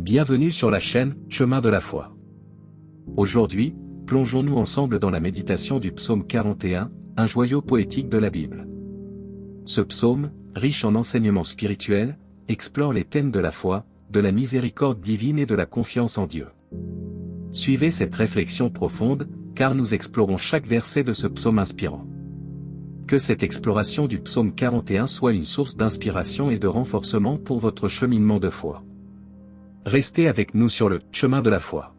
Bienvenue sur la chaîne Chemin de la foi. Aujourd'hui, plongeons-nous ensemble dans la méditation du psaume 41, un joyau poétique de la Bible. Ce psaume, riche en enseignements spirituels, explore les thèmes de la foi, de la miséricorde divine et de la confiance en Dieu. Suivez cette réflexion profonde, car nous explorons chaque verset de ce psaume inspirant. Que cette exploration du psaume 41 soit une source d'inspiration et de renforcement pour votre cheminement de foi. Restez avec nous sur le chemin de la foi.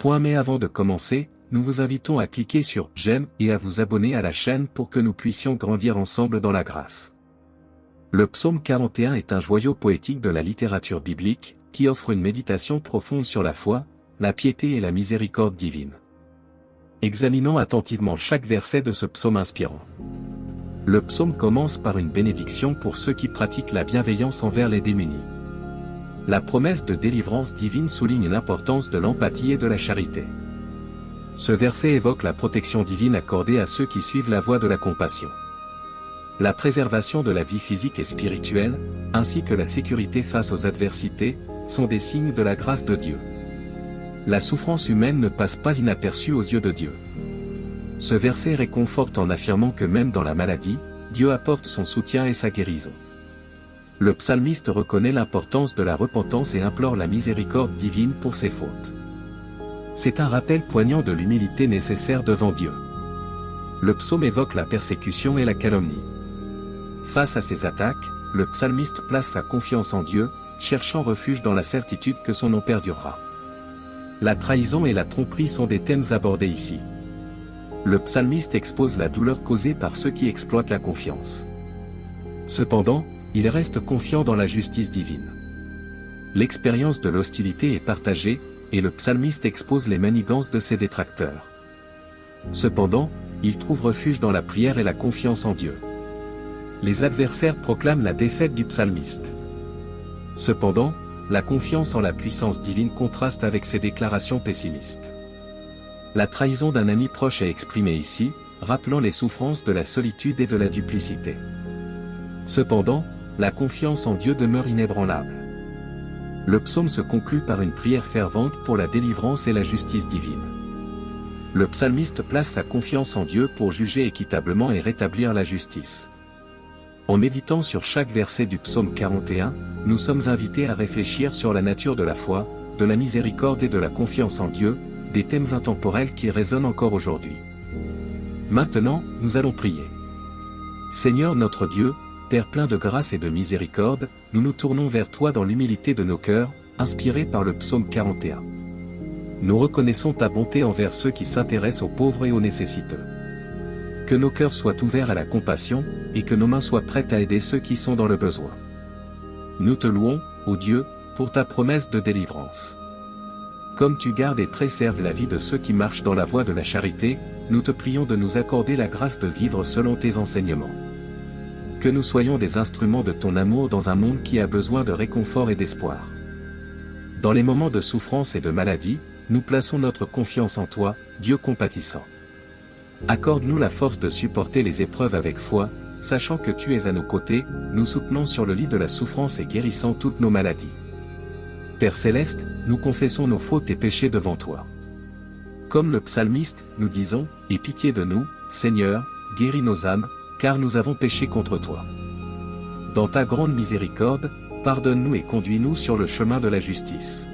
Mais avant de commencer, nous vous invitons à cliquer sur « J'aime » et à vous abonner à la chaîne pour que nous puissions grandir ensemble dans la grâce. Le psaume 41 est un joyau poétique de la littérature biblique, qui offre une méditation profonde sur la foi, la piété et la miséricorde divine. Examinons attentivement chaque verset de ce psaume inspirant. Le psaume commence par une bénédiction pour ceux qui pratiquent la bienveillance envers les démunis. La promesse de délivrance divine souligne l'importance de l'empathie et de la charité. Ce verset évoque la protection divine accordée à ceux qui suivent la voie de la compassion. La préservation de la vie physique et spirituelle, ainsi que la sécurité face aux adversités, sont des signes de la grâce de Dieu. La souffrance humaine ne passe pas inaperçue aux yeux de Dieu. Ce verset réconforte en affirmant que même dans la maladie, Dieu apporte son soutien et sa guérison. Le psalmiste reconnaît l'importance de la repentance et implore la miséricorde divine pour ses fautes. C'est un rappel poignant de l'humilité nécessaire devant Dieu. Le psaume évoque la persécution et la calomnie. Face à ces attaques, le psalmiste place sa confiance en Dieu, cherchant refuge dans la certitude que son nom perdurera. La trahison et la tromperie sont des thèmes abordés ici. Le psalmiste expose la douleur causée par ceux qui exploitent la confiance. Cependant, il reste confiant dans la justice divine. L'expérience de l'hostilité est partagée, et le psalmiste expose les manigances de ses détracteurs. Cependant, il trouve refuge dans la prière et la confiance en Dieu. Les adversaires proclament la défaite du psalmiste. Cependant, la confiance en la puissance divine contraste avec ses déclarations pessimistes. La trahison d'un ami proche est exprimée ici, rappelant les souffrances de la solitude et de la duplicité. Cependant, la confiance en Dieu demeure inébranlable. Le psaume se conclut par une prière fervente pour la délivrance et la justice divine. Le psalmiste place sa confiance en Dieu pour juger équitablement et rétablir la justice. En méditant sur chaque verset du psaume 41, nous sommes invités à réfléchir sur la nature de la foi, de la miséricorde et de la confiance en Dieu, des thèmes intemporels qui résonnent encore aujourd'hui. Maintenant, nous allons prier. Seigneur notre Dieu, Père plein de grâce et de miséricorde, nous nous tournons vers toi dans l'humilité de nos cœurs, inspirés par le psaume 41. Nous reconnaissons ta bonté envers ceux qui s'intéressent aux pauvres et aux nécessiteux. Que nos cœurs soient ouverts à la compassion, et que nos mains soient prêtes à aider ceux qui sont dans le besoin. Nous te louons, ô Dieu, pour ta promesse de délivrance. Comme tu gardes et préserves la vie de ceux qui marchent dans la voie de la charité, nous te prions de nous accorder la grâce de vivre selon tes enseignements. Que nous soyons des instruments de ton amour dans un monde qui a besoin de réconfort et d'espoir. Dans les moments de souffrance et de maladie, nous plaçons notre confiance en toi, Dieu compatissant. Accorde-nous la force de supporter les épreuves avec foi, sachant que tu es à nos côtés, nous soutenant sur le lit de la souffrance et guérissant toutes nos maladies. Père Céleste, nous confessons nos fautes et péchés devant toi. Comme le psalmiste, nous disons, « Aie pitié de nous, Seigneur, guéris nos âmes, car nous avons péché contre toi. » Dans ta grande miséricorde, pardonne-nous et conduis-nous sur le chemin de la justice.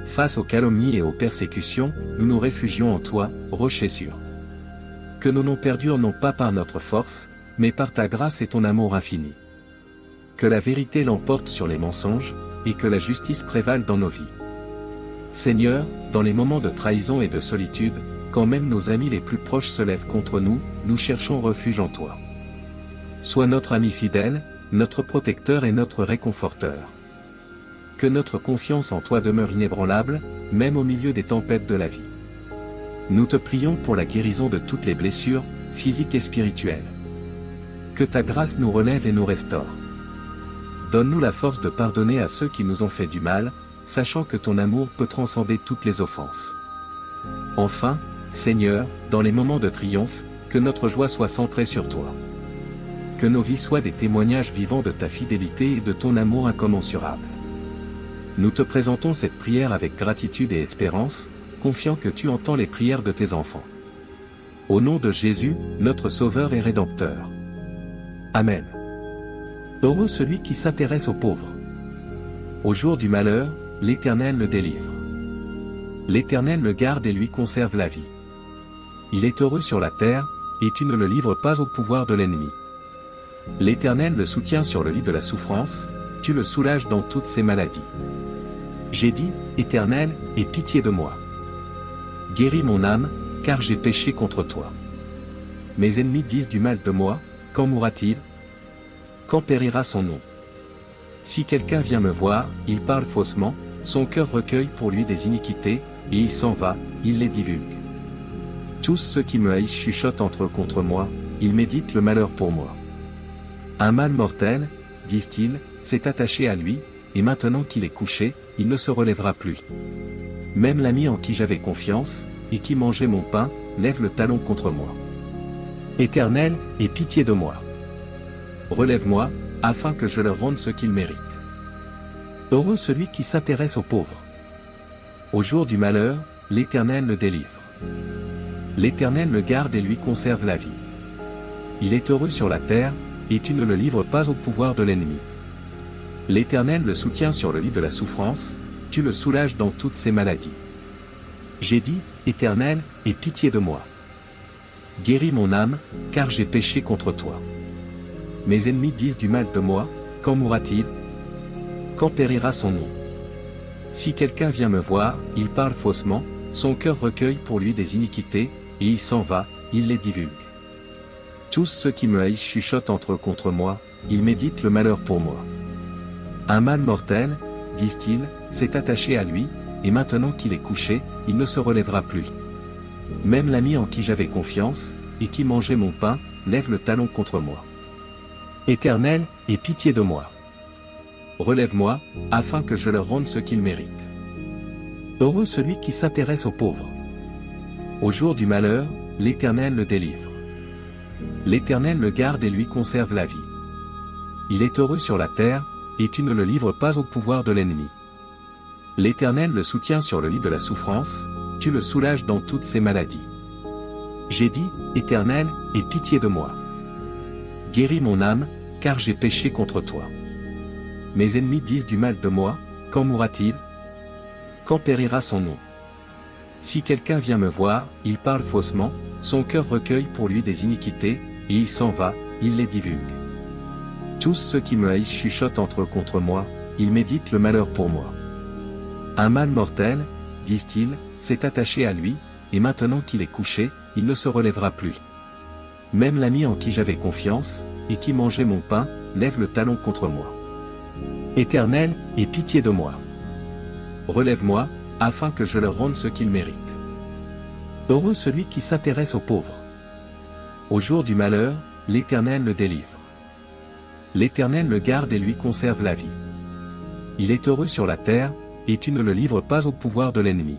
Face aux calomnies et aux persécutions, nous nous réfugions en toi, rocher sûr. Que nos noms perdurent non pas par notre force, mais par ta grâce et ton amour infini. Que la vérité l'emporte sur les mensonges, et que la justice prévale dans nos vies. Seigneur, dans les moments de trahison et de solitude, quand même nos amis les plus proches se lèvent contre nous, nous cherchons refuge en toi. Sois notre ami fidèle, notre protecteur et notre réconforteur. Que notre confiance en toi demeure inébranlable, même au milieu des tempêtes de la vie. Nous te prions pour la guérison de toutes les blessures, physiques et spirituelles. Que ta grâce nous relève et nous restaure. Donne-nous la force de pardonner à ceux qui nous ont fait du mal, sachant que ton amour peut transcender toutes les offenses. Enfin, Seigneur, dans les moments de triomphe, que notre joie soit centrée sur toi. Que nos vies soient des témoignages vivants de ta fidélité et de ton amour incommensurable. Nous te présentons cette prière avec gratitude et espérance, confiant que tu entends les prières de tes enfants. Au nom de Jésus, notre Sauveur et Rédempteur. Amen. Heureux celui qui s'intéresse aux pauvres. Au jour du malheur, l'Éternel le délivre. L'Éternel le garde et lui conserve la vie. Il est heureux sur la terre, et tu ne le livres pas au pouvoir de l'ennemi. L'Éternel le soutient sur le lit de la souffrance, tu le soulages dans toutes ses maladies. J'ai dit, Éternel, aie pitié de moi. Guéris mon âme, car j'ai péché contre toi. Mes ennemis disent du mal de moi, quand mourra-t-il? Quand périra son nom? Si quelqu'un vient me voir, il parle faussement, son cœur recueille pour lui des iniquités, et il s'en va, il les divulgue. Tous ceux qui me haïssent chuchotent entre eux contre moi, ils méditent le malheur pour moi. Un mal mortel, disent-ils, s'est attaché à lui, et maintenant qu'il est couché, il ne se relèvera plus. Même l'ami en qui j'avais confiance, et qui mangeait mon pain, lève le talon contre moi. Éternel, aie pitié de moi. Relève-moi, afin que je leur rende ce qu'ils méritent. Heureux celui qui s'intéresse aux pauvres. Au jour du malheur, l'Éternel le délivre. L'Éternel le garde et lui conserve la vie. Il est heureux sur la terre, et tu ne le livres pas au pouvoir de l'ennemi. L'Éternel le soutient sur le lit de la souffrance, tu le soulages dans toutes ses maladies. J'ai dit, Éternel, aie pitié de moi. Guéris mon âme, car j'ai péché contre toi. Mes ennemis disent du mal de moi, quand mourra-t-il? Quand périra son nom? Si quelqu'un vient me voir, il parle faussement, son cœur recueille pour lui des iniquités, et il s'en va, il les divulgue. Tous ceux qui me haïssent chuchotent entre eux contre moi, ils méditent le malheur pour moi. Un mal mortel, disent-ils, s'est attaché à lui, et maintenant qu'il est couché, il ne se relèvera plus. Même l'ami en qui j'avais confiance, et qui mangeait mon pain, lève le talon contre moi. Éternel, aie pitié de moi. Relève-moi, afin que je leur rende ce qu'ils méritent. Heureux celui qui s'intéresse aux pauvres. Au jour du malheur, l'Éternel le délivre. L'Éternel le garde et lui conserve la vie. Il est heureux sur la terre, et tu ne le livres pas au pouvoir de l'ennemi. L'Éternel le soutient sur le lit de la souffrance, tu le soulages dans toutes ses maladies. J'ai dit, Éternel, aie pitié de moi. Guéris mon âme, car j'ai péché contre toi. Mes ennemis disent du mal de moi, quand mourra-t-il? Quand périra son nom? Si quelqu'un vient me voir, il parle faussement, son cœur recueille pour lui des iniquités, et il s'en va, il les divulgue. Tous ceux qui me haïssent chuchotent entre eux contre moi, ils méditent le malheur pour moi. Un mal mortel, disent-ils, s'est attaché à lui, et maintenant qu'il est couché, il ne se relèvera plus. Même l'ami en qui j'avais confiance, et qui mangeait mon pain, lève le talon contre moi. Éternel, aie pitié de moi. Relève-moi, afin que je leur rende ce qu'ils méritent. Heureux celui qui s'intéresse aux pauvres. Au jour du malheur, l'Éternel le délivre. L'Éternel le garde et lui conserve la vie. Il est heureux sur la terre, et tu ne le livres pas au pouvoir de l'ennemi.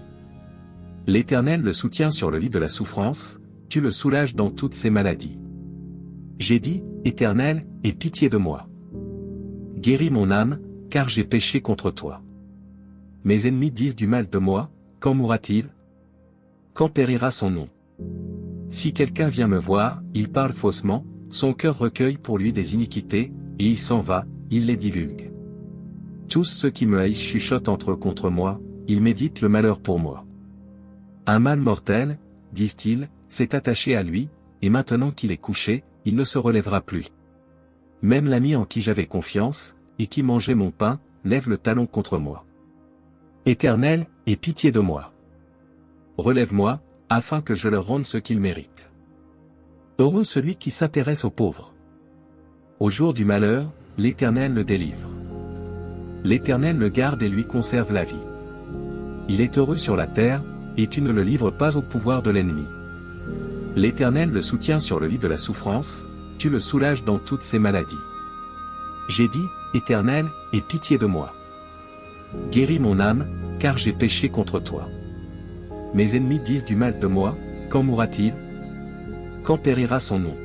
L'Éternel le soutient sur le lit de la souffrance, tu le soulages dans toutes ses maladies. J'ai dit, Éternel, aie pitié de moi. Guéris mon âme, car j'ai péché contre toi. Mes ennemis disent du mal de moi, quand mourra-t-il? Quand périra son nom? Si quelqu'un vient me voir, il parle faussement, son cœur recueille pour lui des iniquités, et il s'en va, il les divulgue. Tous ceux qui me haïssent chuchotent entre eux contre moi, ils méditent le malheur pour moi. Un mal mortel, disent-ils, s'est attaché à lui, et maintenant qu'il est couché, il ne se relèvera plus. Même l'ami en qui j'avais confiance, et qui mangeait mon pain, lève le talon contre moi. Éternel, aie pitié de moi. Relève-moi, afin que je leur rende ce qu'ils méritent. Heureux celui qui s'intéresse aux pauvres. Au jour du malheur, l'Éternel le délivre. L'Éternel le garde et lui conserve la vie. Il est heureux sur la terre, et tu ne le livres pas au pouvoir de l'ennemi. L'Éternel le soutient sur le lit de la souffrance, tu le soulages dans toutes ses maladies. J'ai dit, Éternel, aie pitié de moi. Guéris mon âme, car j'ai péché contre toi. Mes ennemis disent du mal de moi, quand mourra-t-il? Quand périra son nom?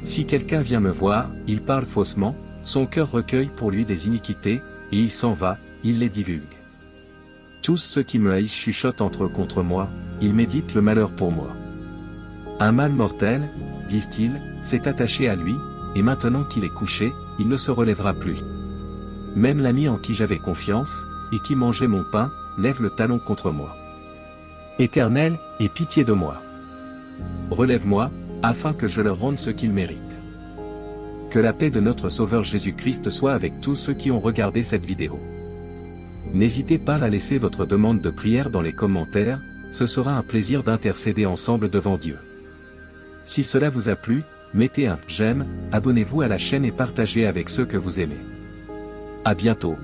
Si quelqu'un vient me voir, il parle faussement, son cœur recueille pour lui des iniquités, et il s'en va, ils les divulguent. Tous ceux qui me haïssent chuchotent entre eux contre moi, ils méditent le malheur pour moi. Un mal mortel, disent-ils, s'est attaché à lui, et maintenant qu'il est couché, il ne se relèvera plus. Même l'ami en qui j'avais confiance, et qui mangeait mon pain, lève le talon contre moi. Éternel, aie pitié de moi. Relève-moi, afin que je leur rende ce qu'ils méritent. Que la paix de notre Sauveur Jésus-Christ soit avec tous ceux qui ont regardé cette vidéo. N'hésitez pas à laisser votre demande de prière dans les commentaires, ce sera un plaisir d'intercéder ensemble devant Dieu. Si cela vous a plu, mettez un j'aime, abonnez-vous à la chaîne et partagez avec ceux que vous aimez. À bientôt.